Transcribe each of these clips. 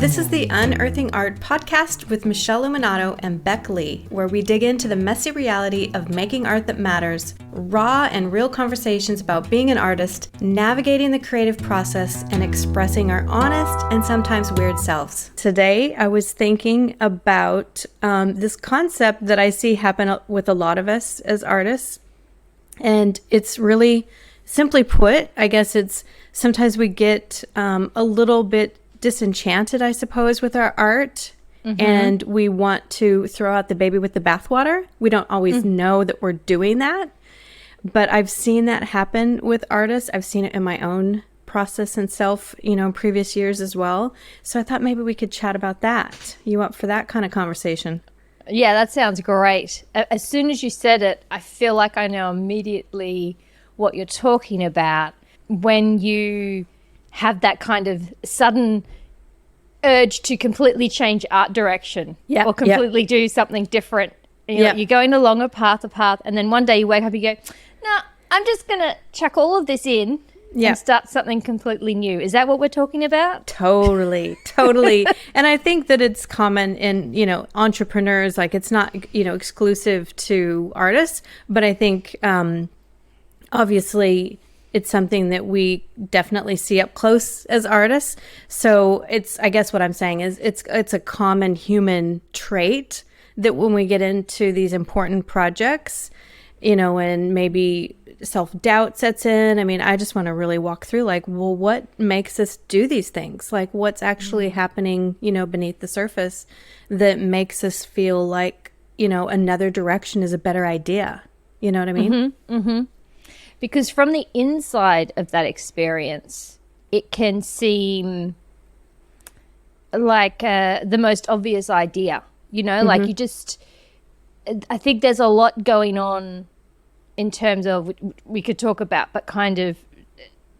This is the Unearthing Art Podcast with Michele and Bec, where we dig into the messy reality of making art that matters, raw and real conversations about being an artist, navigating the creative process, and expressing our honest and sometimes weird selves. Today, I was thinking about this concept that I see happen with a lot of us as artists, and it's really, simply put, I guess it's sometimes we get a little bit disenchanted, I suppose, with our art, and we want to throw out the baby with the bathwater. We don't always know that we're doing that, but I've seen that happen with artists. I've seen it in my own process and self, in previous years as well. So I thought maybe we could chat about that. You up for that kind of conversation? Yeah, that sounds great. As soon as you said it, I feel like I know immediately what you're talking about when you have that kind of sudden urge to completely change art direction or completely do something different. You're going along a path, and then one day you wake up and you go, no, I'm just going to chuck all of this in and start something completely new. Is that what we're talking about? Totally. And I think that it's common in, entrepreneurs, like it's not, exclusive to artists, but I think obviously it's something that we definitely see up close as artists. So I guess what I'm saying is it's a common human trait that when we get into these important projects, and maybe self-doubt sets in. I mean, I just want to really walk through what makes us do these things? Like what's actually happening, beneath the surface that makes us feel like, another direction is a better idea. You know what I mean? Because from the inside of that experience, it can seem like the most obvious idea, like you just, I think there's a lot going on in terms of, we could talk about, but kind of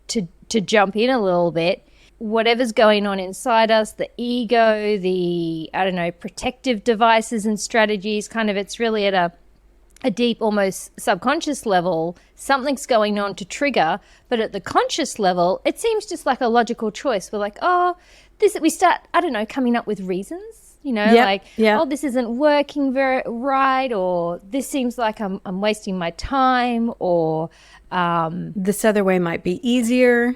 to jump in a little bit, whatever's going on inside us, the ego, the, protective devices and strategies, kind of it's really at a deep, almost subconscious level, something's going on to trigger, but at the conscious level, it seems just like a logical choice. We're like, we start, coming up with reasons, this isn't working very right, or this seems like I'm wasting my time, or this other way might be easier.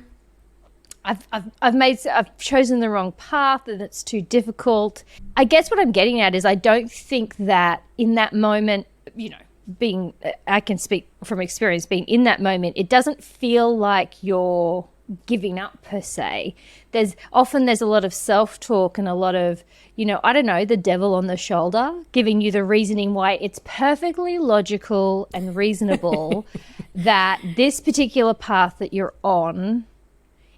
I've chosen the wrong path and it's too difficult. I guess what I'm getting at is I don't think that in that moment, I can speak from experience, being in that moment, it doesn't feel like you're giving up per se. There's a lot of self-talk and a lot of, the devil on the shoulder, giving you the reasoning why it's perfectly logical and reasonable that this particular path that you're on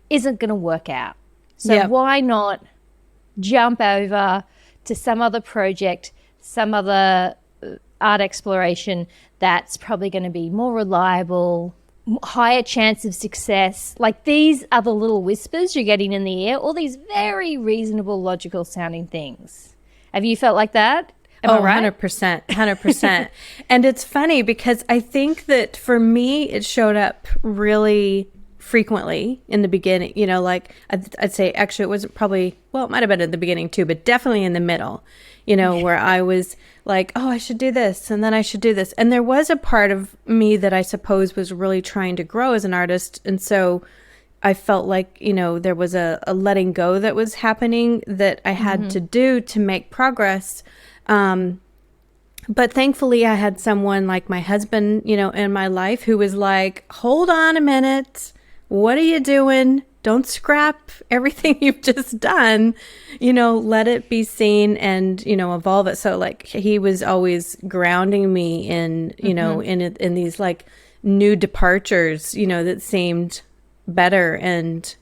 isn't going to work out. So why not jump over to some other project, some other art exploration that's probably going to be more reliable, higher chance of success. Like these are the little whispers you're getting in the ear, all these very reasonable, logical sounding things. Have you felt like that? Am I right? 100%. And it's funny because I think that for me, it showed up really frequently in the beginning, I'd say actually it wasn't probably, it might have been in the beginning too, but definitely in the middle, where I was like, oh, I should do this. And then I should do this. And there was a part of me that I suppose was really trying to grow as an artist. And so I felt like, there was a letting go that was happening that I had to do to make progress. But thankfully I had someone like my husband, in my life who was like, hold on a minute. What are you doing? Don't scrap everything you've just done, let it be seen and, evolve it. So like he was always grounding me in, in these like new departures, that seemed better and,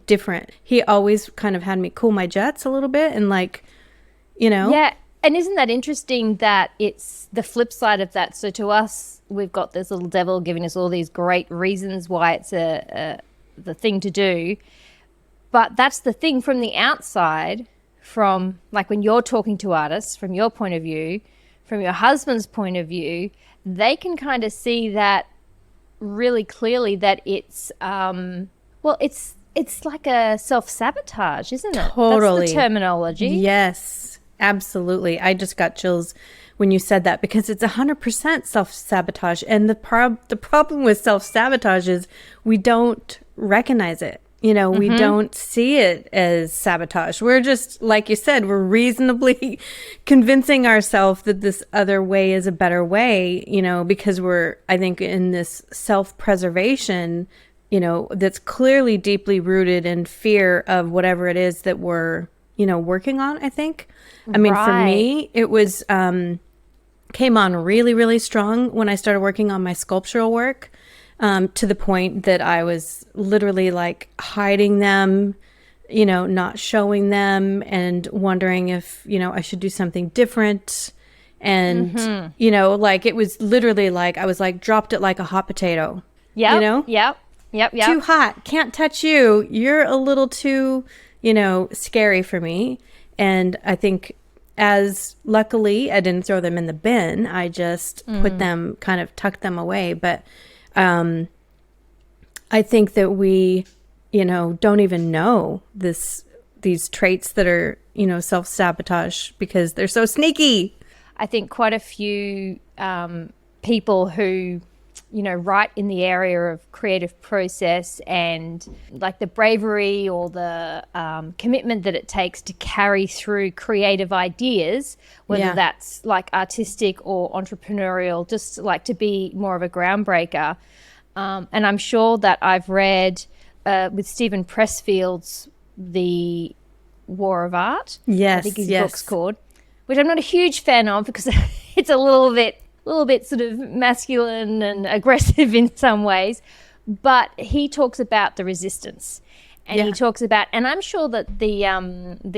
different. He always kind of had me cool my jets a little bit and like, Yeah. And isn't that interesting that it's the flip side of that? So to us, we've got this little devil giving us all these great reasons why it's the thing to do. But that's the thing from the outside, from like when you're talking to artists, from your point of view, from your husband's point of view, they can kind of see that really clearly that it's it's like a self-sabotage, isn't it? Totally. That's the terminology. Yes, absolutely. I just got chills when you said that, because it's 100% self-sabotage. And the problem with self-sabotage is we don't recognize it. You know, we don't see it as sabotage. We're just, like you said, we're reasonably convincing ourselves that this other way is a better way, you know, because we're, I think, in this self-preservation, you know, that's clearly deeply rooted in fear of whatever it is that we're, you know, working on, I think. I mean, for me, it was, came on really, really strong when I started working on my sculptural work. To the point that I was literally like hiding them, you know, not showing them, and wondering if, you know, I should do something different. And, you know, like it was literally like, I was like, dropped it like a hot potato. Yeah. You know? Yep. Too hot. Can't touch you. You're a little too, you know, scary for me. And I think, as luckily I didn't throw them in the bin, I just put them, kind of tucked them away. But I think that we, you know, don't even know these traits that are, you know, self-sabotage, because they're so sneaky. I think quite a few people who, you know, write in the area of creative process and like the bravery or the commitment that it takes to carry through creative ideas, whether that's like artistic or entrepreneurial, just like to be more of a groundbreaker. And I'm sure that I've read with Stephen Pressfield's The War of Art. Yes, I think his book's called, which I'm not a huge fan of because it's a little bit sort of masculine and aggressive in some ways. But he talks about the resistance, and he talks about, and I'm sure that the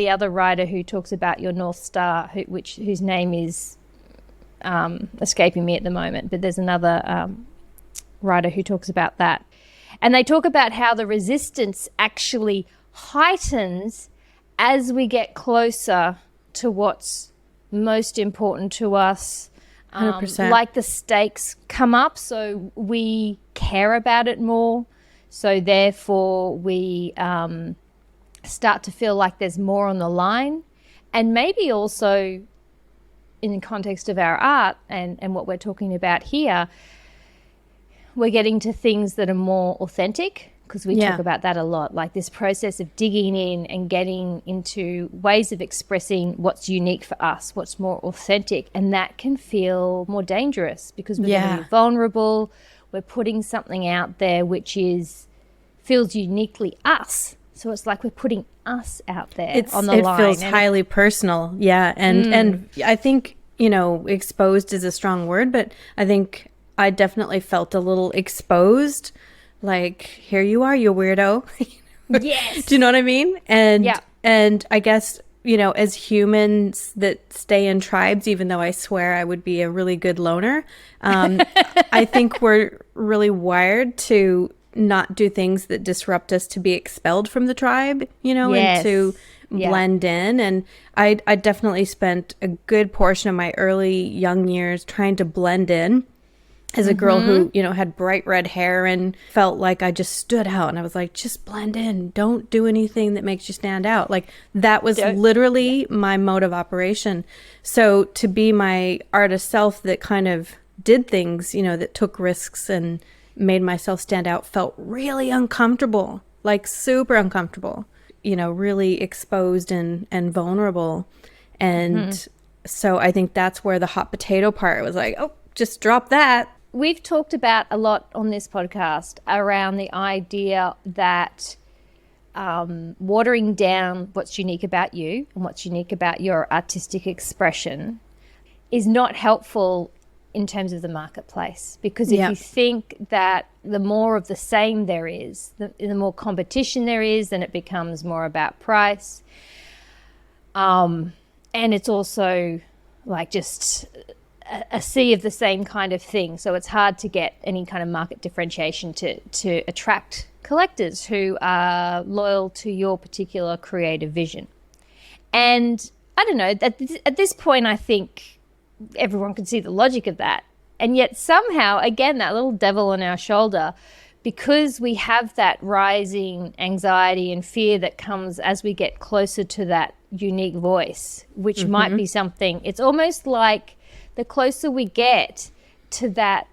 other writer who talks about your North Star, whose name is escaping me at the moment, but there's another writer who talks about that. And they talk about how the resistance actually heightens as we get closer to what's most important to us. 100%. Like the stakes come up, so we care about it more. So therefore we start to feel like there's more on the line. And maybe also in the context of our art and what we're talking about here, we're getting to things that are more authentic, because we talk about that a lot, like this process of digging in and getting into ways of expressing what's unique for us, what's more authentic. And that can feel more dangerous because we're going to be vulnerable. We're putting something out there which feels uniquely us. So it's like we're putting us out there on the line. It feels highly personal. Yeah. And I think, you know, exposed is a strong word, but I think I definitely felt a little exposed. Like, here you are, you weirdo. Yes. Do you know what I mean? And I guess, you know, as humans that stay in tribes, even though I swear I would be a really good loner, I think we're really wired to not do things that disrupt us, to be expelled from the tribe, you know, and to blend in. And I definitely spent a good portion of my early young years trying to blend in. As a girl who, you know, had bright red hair and felt like I just stood out. And I was like, just blend in. Don't do anything that makes you stand out. Like, that was literally my mode of operation. So to be my artist self that kind of did things, you know, that took risks and made myself stand out, felt really uncomfortable, like super uncomfortable, you know, really exposed and vulnerable. And so I think that's where the hot potato part was like, oh, just drop that. We've talked about a lot on this podcast around the idea that watering down what's unique about you and what's unique about your artistic expression is not helpful in terms of the marketplace. Because if you think that the more of the same there is, the more competition there is, then it becomes more about price. And it's also like just a sea of the same kind of thing. So it's hard to get any kind of market differentiation to attract collectors who are loyal to your particular creative vision. And I don't know, at this point, I think everyone can see the logic of that. And yet somehow, again, that little devil on our shoulder because we have that rising anxiety and fear that comes as we get closer to that unique voice, which might be something, it's almost like the closer we get to that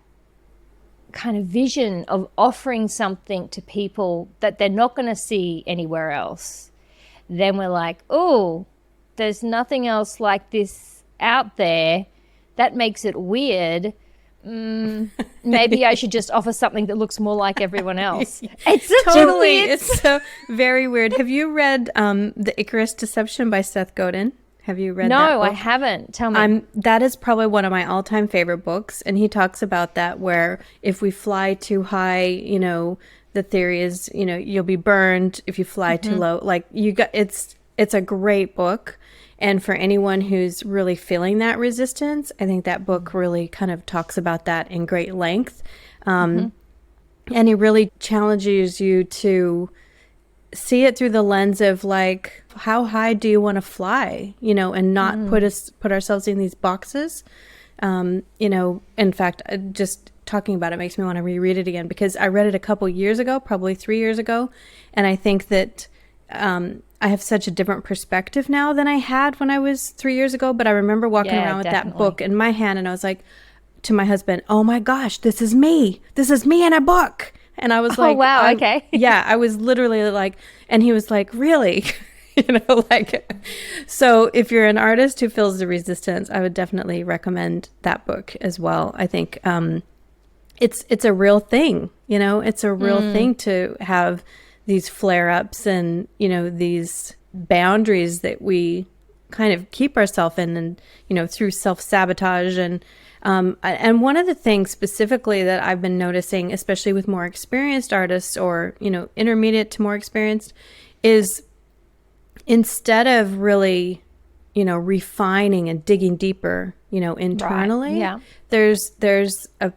kind of vision of offering something to people that they're not going to see anywhere else, then we're like, oh, there's nothing else like this out there. That makes it weird. Maybe I should just offer something that looks more like everyone else. It's such a weird... It's so very weird. Have you read The Icarus Deception by Seth Godin? Have you read that book? No, I haven't. Tell me. That is probably one of my all-time favorite books, and he talks about that, where if we fly too high, you know, the theory is, you know, you'll be burned if you fly too low. Like, it's a great book. And for anyone who's really feeling that resistance, I think that book really kind of talks about that in great length. And it really challenges you to see it through the lens of, like, how high do you want to fly, you know, and not put ourselves in these boxes. You know, in fact, just talking about it makes me want to reread it again, because I read it a couple years ago, probably 3 years ago. And I think that I have such a different perspective now than I had when I was 3 years ago. But I remember walking around with that book in my hand, and I was like to my husband, oh my gosh, this is me. This is me in a book. And I was like, oh, wow, okay. Yeah, I was literally like, and he was like, really? You know, like, so if you're an artist who feels the resistance, I would definitely recommend that book as well. I think it's a real thing, you know, it's a real thing to have these flare-ups and, you know, these boundaries that we kind of keep ourselves in, and, you know, through self-sabotage. And one of the things specifically that I've been noticing, especially with more experienced artists, or, you know, intermediate to more experienced, is instead of really, you know, refining and digging deeper, you know, internally, there's the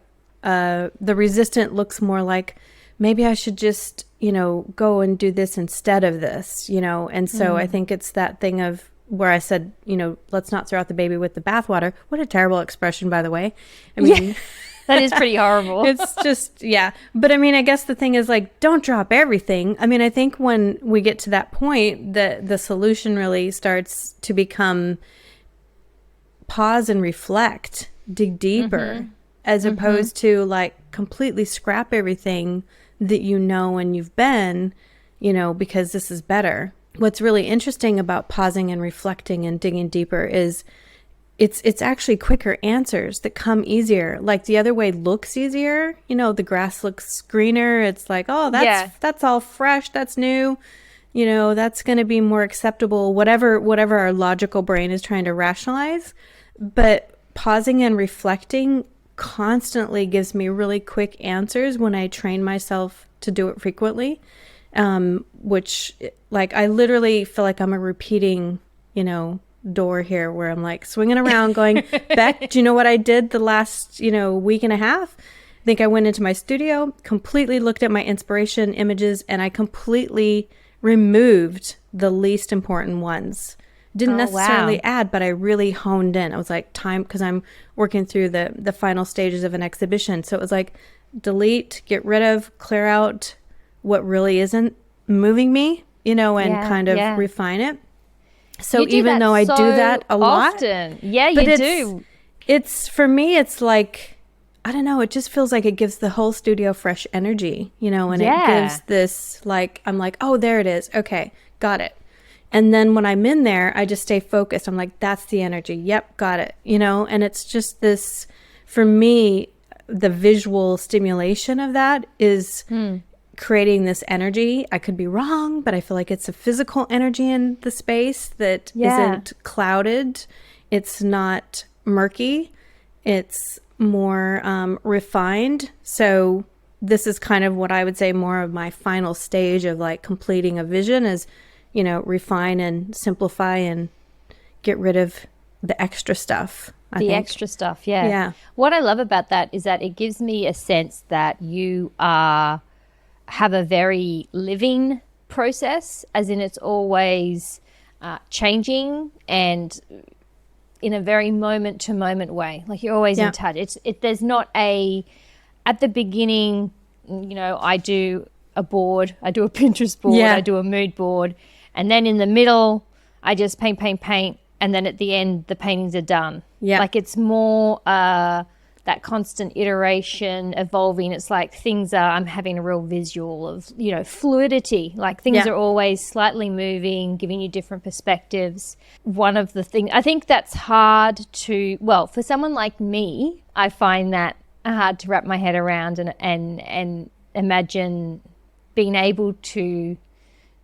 resistant looks more like, maybe I should just, you know, go and do this instead of this, you know. And so I think it's that thing of where I said, you know, let's not throw out the baby with the bathwater. What a terrible expression, by the way. I mean, that is pretty horrible. It's just, yeah. But I mean, I guess the thing is, like, don't drop everything. I mean, I think when we get to that point, the solution really starts to become pause and reflect, dig deeper, as opposed to, like, completely scrap everything that you know and you've been, you know, because this is better. What's really interesting about pausing and reflecting and digging deeper is it's actually quicker answers that come easier. Like, the other way looks easier. You know, the grass looks greener. It's like, oh, that's all fresh. That's new. You know, that's going to be more acceptable, whatever our logical brain is trying to rationalize. But pausing and reflecting constantly gives me really quick answers when I train myself to do it frequently, which, like, I literally feel like I'm a repeating, you know, door here, where I'm like swinging around going, Bec, do you know what I did the last, you know, week and a half? I think I went into my studio, completely looked at my inspiration images, and I completely removed the least important ones. Didn't necessarily add, but I really honed in. I was like, time, because I'm working through the final stages of an exhibition. So it was like, delete, get rid of, clear out what really isn't moving me, you know, and kind of refine it. So even though I do that a lot, often. Yeah, you do. It's, for me, it's like, I don't know, it just feels like it gives the whole studio fresh energy, you know, and it gives this, like, I'm like, oh, there it is. Okay, got it. And then when I'm in there, I just stay focused. I'm like, that's the energy. Yep, got it. You know, and it's just this, for me, the visual stimulation of that is creating this energy. I could be wrong, but I feel like it's a physical energy in the space that isn't clouded. It's not murky. It's more refined. So this is kind of what I would say more of my final stage of, like, completing a vision is, you know, refine and simplify and get rid of the extra stuff. Extra stuff, yeah. What I love about that is that it gives me a sense that you have a very living process, as in it's always changing and in a very moment-to-moment way. Like, you're always in touch. There's not at the beginning, I do a board, I do a Pinterest board, I do a mood board, and then in the middle I just paint, and then at the end the paintings are done. Yeah. Like it's more that constant iteration, evolving. It's like I'm having a real visual of, fluidity. Like things are always slightly moving, giving you different perspectives. One of the things, I think that's hard for someone like me, I find that hard to wrap my head around and imagine being able to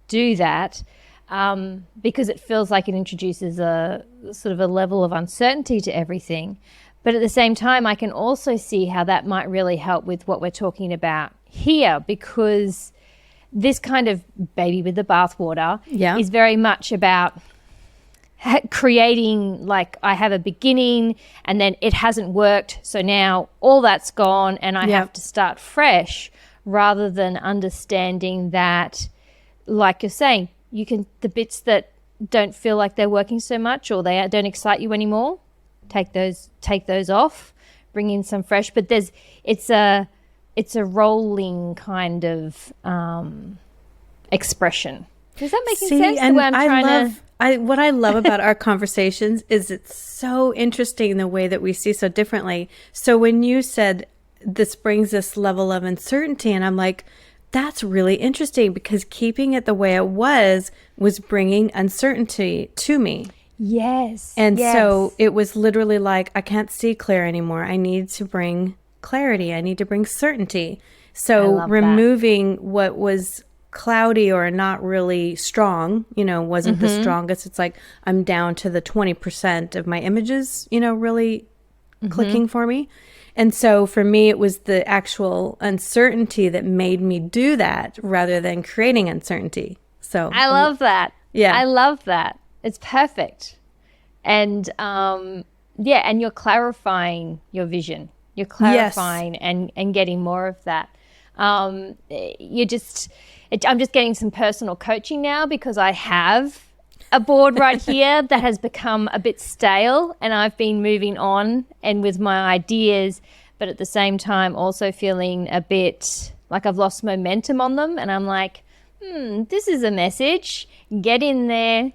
do that, because it feels like it introduces a sort of a level of uncertainty to everything. But at the same time, I can also see how that might really help with what we're talking about here, because this kind of baby with the bathwater is very much about creating, like, I have a beginning and then it hasn't worked, so now all that's gone and I have to start fresh, rather than understanding that, like you're saying, the bits that don't feel like they're working so much or they don't excite you anymore, take those off, bring in some fresh. But it's a rolling kind of expression. Does that make sense? And what I love about our conversations is it's so interesting the way that we see so differently. So when you said this brings this level of uncertainty, and I'm like, that's really interesting, because keeping it the way it was bringing uncertainty to me. Yes. And so it was literally like, I can't see clear anymore. I need to bring clarity. I need to bring certainty. So removing what was cloudy or not really strong, wasn't the strongest. It's like I'm down to the 20% of my images, really clicking for me. And so for me, it was the actual uncertainty that made me do that rather than creating uncertainty. So I love that. Yeah. I love that. It's perfect. And and you're clarifying your vision. You're clarifying and getting more of that. I'm just getting some personal coaching now, because I have a board right here that has become a bit stale, and I've been moving on and with my ideas, but at the same time also feeling a bit like I've lost momentum on them. And I'm like, this is a message. Get in there,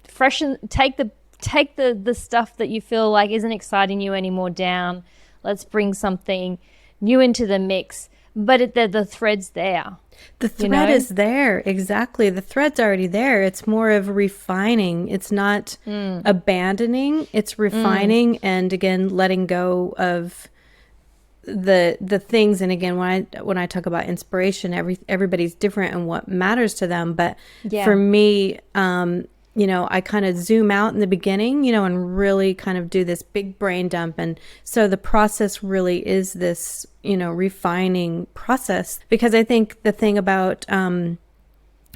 freshen, take the stuff that you feel like isn't exciting you anymore down. Let's bring something new into the mix. But the thread's there. The thread is there. Exactly. The thread's already there. It's more of refining. It's not abandoning. It's refining and, again, letting go of the things. And again, when I talk about inspiration, everybody's different and what matters to them. But for me, I kind of zoom out in the beginning, and really kind of do this big brain dump. And so the process really is this, refining process. Because I think the thing about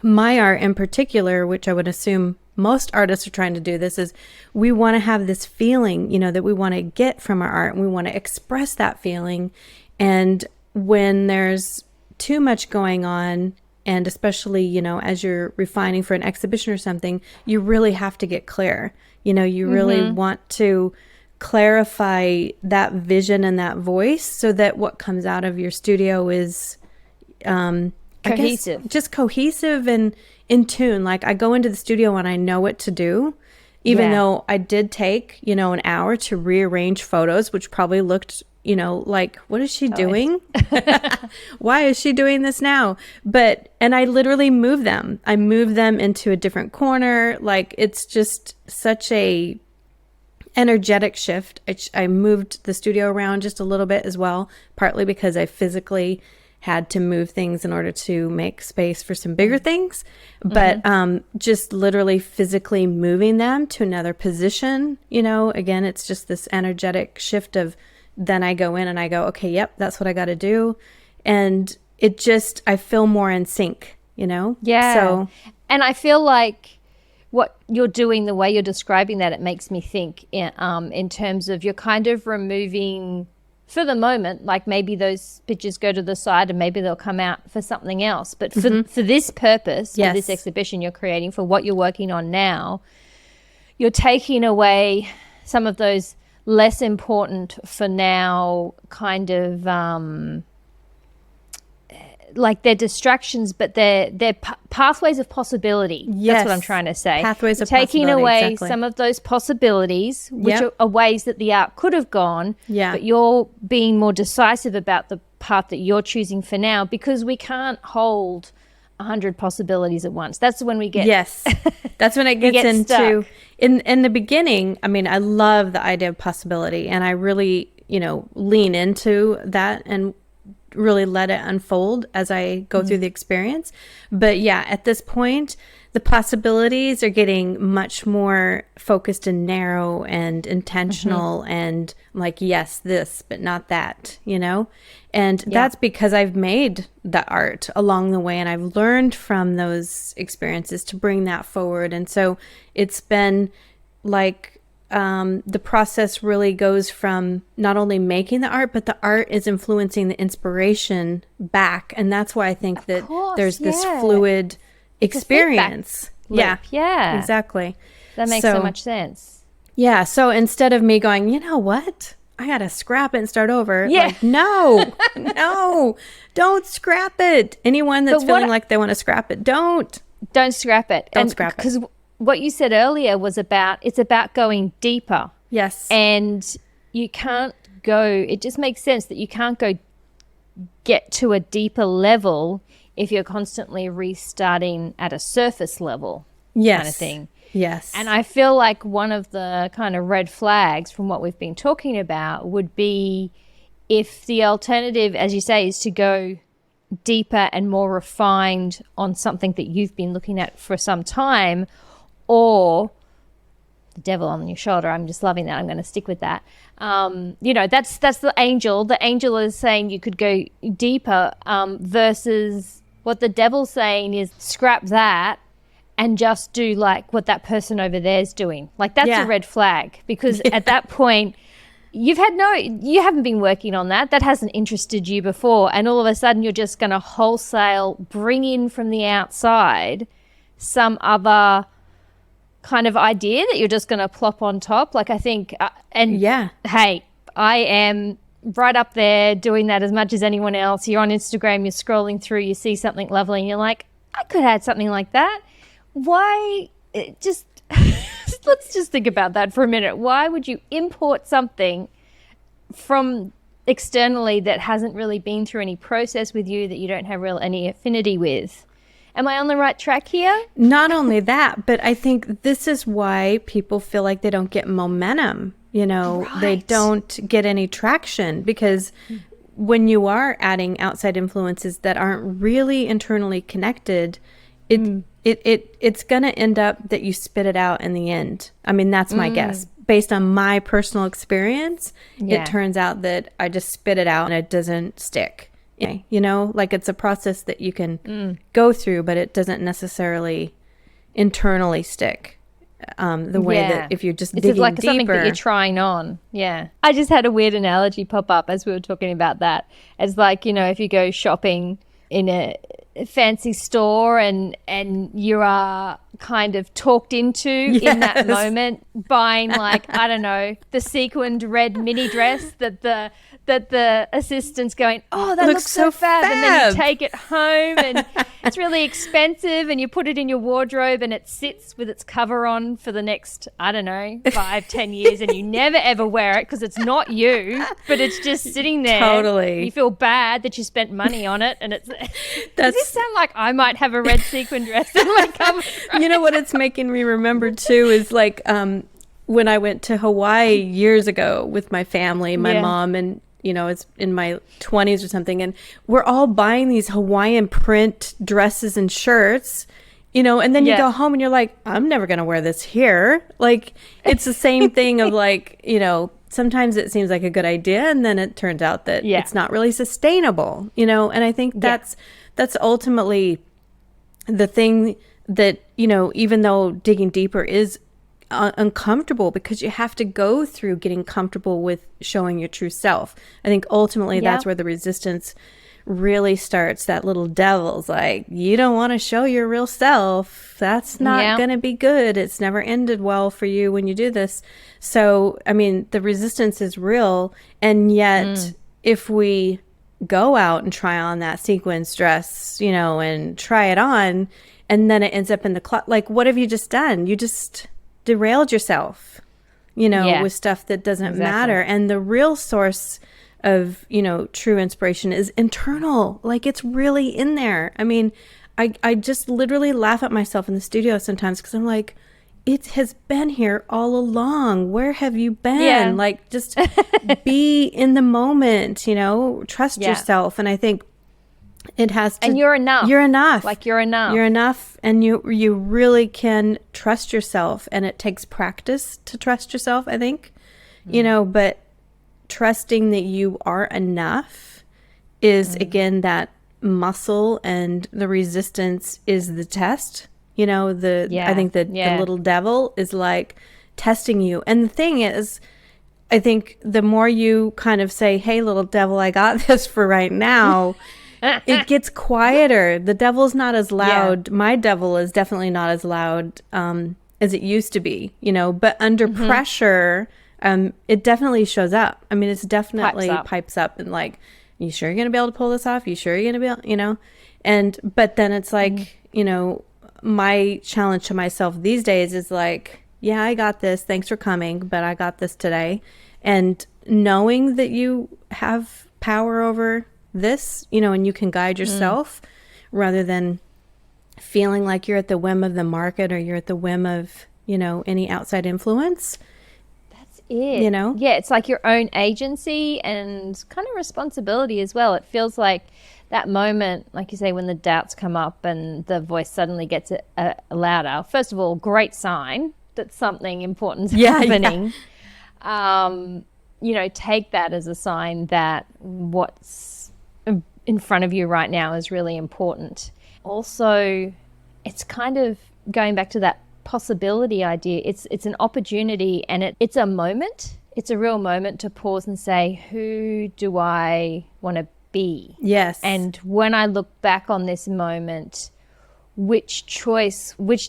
my art in particular, which I would assume most artists are trying to do this, is we want to have this feeling, that we want to get from our art, and we want to express that feeling. And when there's too much going on, and especially, as you're refining for an exhibition or something, you really have to get clear. You really want to clarify that vision and that voice so that what comes out of your studio is cohesive. Just cohesive and in tune. Like, I go into the studio and I know what to do, even though I did take, an hour to rearrange photos, which probably looked like, what is she doing? Why is she doing this now? And I literally move them. I move them into a different corner. Like, it's just such a energetic shift. I moved the studio around just a little bit as well, partly because I physically had to move things in order to make space for some bigger things. But just literally physically moving them to another position, again, it's just this energetic shift of, then I go in and I go, okay, yep, that's what I got to do. And I feel more in sync, Yeah. So, and I feel like what you're doing, the way you're describing that, it makes me think in terms of you're kind of removing, for the moment, like maybe those pictures go to the side and maybe they'll come out for something else. But for this purpose, for this exhibition you're creating, for what you're working on now, you're taking away some of those less important for now kind of like they're distractions, but they're pathways of possibility. Yes. That's what I'm trying to say. Pathways of taking possibility, away exactly. some of those possibilities, which are ways that the art could have gone. Yeah. But you're being more decisive about the path that you're choosing for now, because we can't hold 100 possibilities at once. That's when we get that's when it gets into stuck. in the beginning. I mean, I love the idea of possibility, and I really lean into that and really let it unfold as I go through the experience. But yeah, at this point, the possibilities are getting much more focused and narrow and intentional, and I'm like, yes, this, but not that, and that's because I've made the art along the way, and I've learned from those experiences to bring that forward. And so it's been like the process really goes from not only making the art, but the art is influencing the inspiration back. And that's why I think that there's this fluid experience. Yeah, exactly. That makes so much sense. Yeah. So instead of me going, you know what? I got to scrap it and start over. Yeah. Like, no, don't scrap it. Anyone that's feeling like they want to scrap it, don't scrap it. Don't scrap it. Because what you said earlier was it's about going deeper. Yes. And you can't go, it just makes sense that you can't get to a deeper level if you're constantly restarting at a surface level kind of thing. Yes. And I feel like one of the kind of red flags from what we've been talking about would be if the alternative, as you say, is to go deeper and more refined on something that you've been looking at for some time, or the devil on your shoulder. I'm just loving that. I'm going to stick with that. That's the angel. The angel is saying you could go deeper, versus what the devil's saying is scrap that and just do like what that person over there is doing. Like that's a red flag, because at that point you haven't been working on that. That hasn't interested you before. And all of a sudden you're just going to wholesale bring in from the outside some other kind of idea that you're just going to plop on top. Like I think, hey, I am right up there doing that as much as anyone else. You're on Instagram, you're scrolling through, you see something lovely and you're like, I could add something like that. Why just let's just think about that for a minute. Why would you import something from externally that hasn't really been through any process with you, that you don't have any affinity with? Am I on the right track here? Not only that, but I think this is why people feel like they don't get momentum. They don't get any traction, because when you are adding outside influences that aren't really internally connected, it's going to end up that you spit it out in the end. I mean, that's my guess. Based on my personal experience, it turns out that I just spit it out and it doesn't stick. Like it's a process that you can go through, but it doesn't necessarily internally stick the way that if you're just digging like deeper. Something that you're trying on. Yeah. I just had a weird analogy pop up as we were talking about that. It's like, if you go shopping in a fancy store and you are kind of talked into in that moment buying like, I don't know, the sequined red mini dress that the assistant's going, oh, that looks so fab. And then you take it home and it's really expensive and you put it in your wardrobe and it sits with its cover on for the next, I don't know, 5-10 years, and you never ever wear it because it's not you, but it's just sitting there. Totally. You feel bad that you spent money on it, and it's does this sound like I might have a red sequin dress in my cupboard? You know what it's making me remember too is like when I went to Hawaii years ago with my family, my mom, and it's in my 20s or something, and we're all buying these Hawaiian print dresses and shirts, and then you go home and you're like, I'm never going to wear this here. Like, it's the same thing of like, sometimes it seems like a good idea and then it turns out that it's not really sustainable, and I think that's ultimately the thing that, even though digging deeper is uncomfortable, because you have to go through getting comfortable with showing your true self. I think ultimately that's where the resistance really starts. That little devil's like, you don't want to show your real self. That's not going to be good. It's never ended well for you when you do this. So, I mean, the resistance is real. And yet if we go out and try on that sequins dress, and try it on, and then it ends up in the closet. Like, what have you just done? You just derailed yourself, with stuff that doesn't matter. And the real source of, true inspiration is internal. Like, it's really in there. I mean, I just literally laugh at myself in the studio sometimes because I'm like, it has been here all along. Where have you been? Yeah. Like, just be in the moment, trust yourself. And I think it has to. And you're enough. You're enough. Like, you're enough. You're enough. And you really can trust yourself. And it takes practice to trust yourself, I think, but trusting that you are enough is, again, that muscle, and the resistance is the test. I think the little devil is like testing you. And the thing is, I think the more you kind of say, hey, little devil, I got this for right now, it gets quieter. The devil's not as loud. Yeah. My devil is definitely not as loud as it used to be, but under pressure, it definitely shows up. I mean, it's definitely pipes up and like, you sure you're going to be able to pull this off? You sure you're going to be able, but then it's like, my challenge to myself these days is like, yeah, I got this. Thanks for coming, but I got this today. And knowing that you have power over this, and you can guide yourself rather than feeling like you're at the whim of the market or you're at the whim of, any outside influence. That's it. Yeah, it's like your own agency and kind of responsibility as well. It feels like that moment, like you say, when the doubts come up and the voice suddenly gets louder. First of all, great sign that something important is happening. Yeah. Take that as a sign that what's in front of you right now is really important. Also, it's kind of going back to that possibility idea. It's an opportunity, and it's a moment. It's a real moment to pause and say, who do I want to be? Yes. And when I look back on this moment, which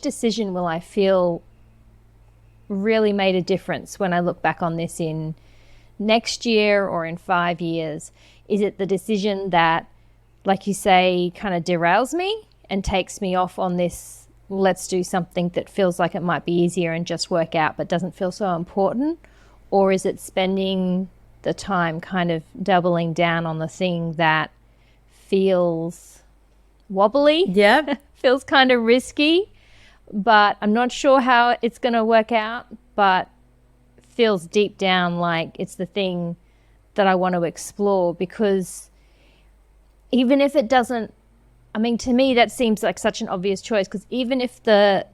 decision will I feel really made a difference when I look back on this in next year or in 5 years? Is it the decision that, like you say, kind of derails me and takes me off on this, let's do something that feels like it might be easier and just work out but doesn't feel so important? Or is it spending the time kind of doubling down on the thing that feels wobbly? Yeah. Feels kind of risky, but I'm not sure how it's going to work out, but feels deep down like it's the thing that I want to explore. Because even if it doesn't, I mean, to me that seems like such an obvious choice, because even if the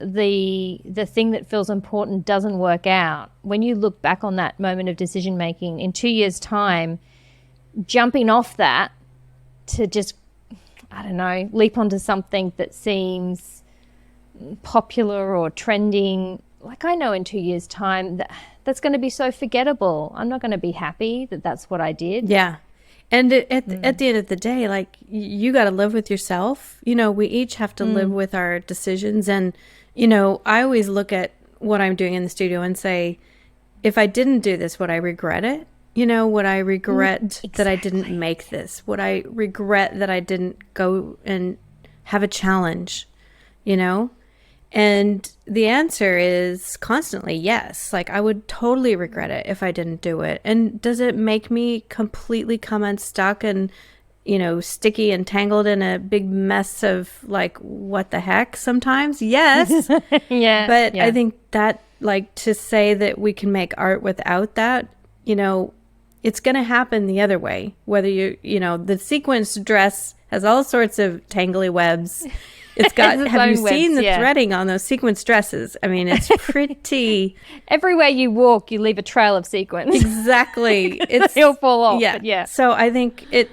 thing that feels important doesn't work out, when you look back on that moment of decision making in 2 years' time, jumping off that to just, I don't know, leap onto something that seems popular or trending, like I know in 2 years' time that's going to be so forgettable. I'm not going to be happy that that's what I did. Yeah. And at the end of the day, like, you got to live with yourself. We each have to live with our decisions. And, I always look at what I'm doing in the studio and say, if I didn't do this, would I regret it? Would I regret that I didn't make this? Would I regret that I didn't go and have a challenge? And the answer is constantly yes. Like, I would totally regret it if I didn't do it. And does it make me completely come unstuck and, sticky and tangled in a big mess of like, what the heck sometimes? Yes. Yeah. But I think that, like, to say that we can make art without that, it's going to happen the other way. Whether the sequence dress has all sorts of tangly webs. It's got, have you seen the threading on those sequence dresses? I mean, it's pretty. Everywhere you walk, you leave a trail of sequins. Exactly. They'll fall off. Yeah. But yeah. So I think it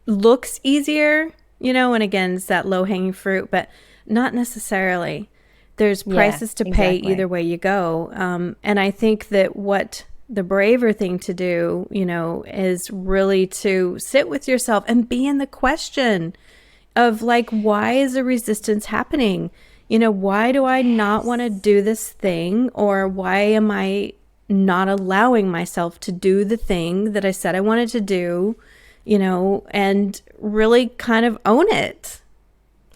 looks easier, and again, it's that low hanging fruit, but not necessarily. There's prices to pay either way you go. And I think that what the braver thing to do, is really to sit with yourself and be in the question of like, why is the resistance happening? Why do I not want to do this thing? Or why am I not allowing myself to do the thing that I said I wanted to do? and really kind of own it.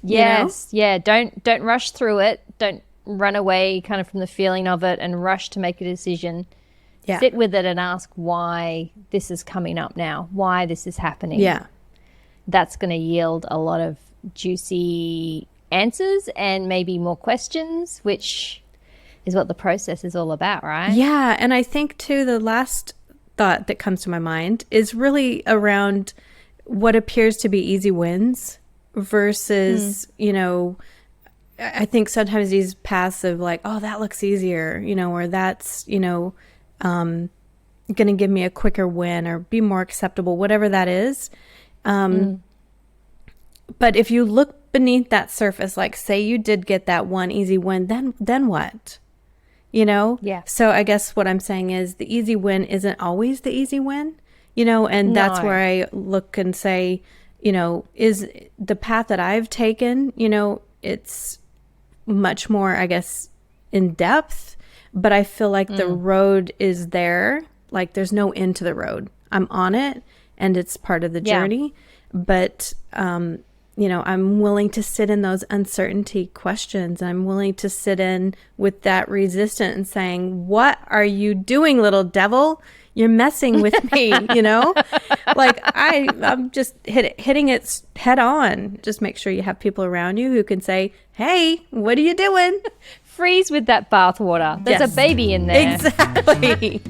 Yes. Yeah. Don't rush through it. Don't run away kind of from the feeling of it and rush to make a decision. Yeah. Sit with it and ask why this is coming up now, why this is happening. Yeah. That's going to yield a lot of juicy answers and maybe more questions, which is what the process is all about, right? Yeah. And I think, too, the last thought that comes to my mind is really around what appears to be easy wins versus, I think sometimes these passive, like, oh, that looks easier, or that's, going to give me a quicker win or be more acceptable, whatever that is. But if you look beneath that surface, like say you did get that one easy win, then what? Yeah. So I guess what I'm saying is the easy win isn't always the easy win, and that's where I look and say, is the path that I've taken, it's much more, I guess, in depth, but I feel like the road is there. Like there's no end to the road. I'm on it and it's part of the journey, but, I'm willing to sit in those uncertainty questions. I'm willing to sit in with that resistance and saying, what are you doing, little devil? You're messing with me, like I'm just hitting it head on. Just make sure you have people around you who can say, hey, what are you doing? Freeze with that bath water. There's a baby in there. Exactly.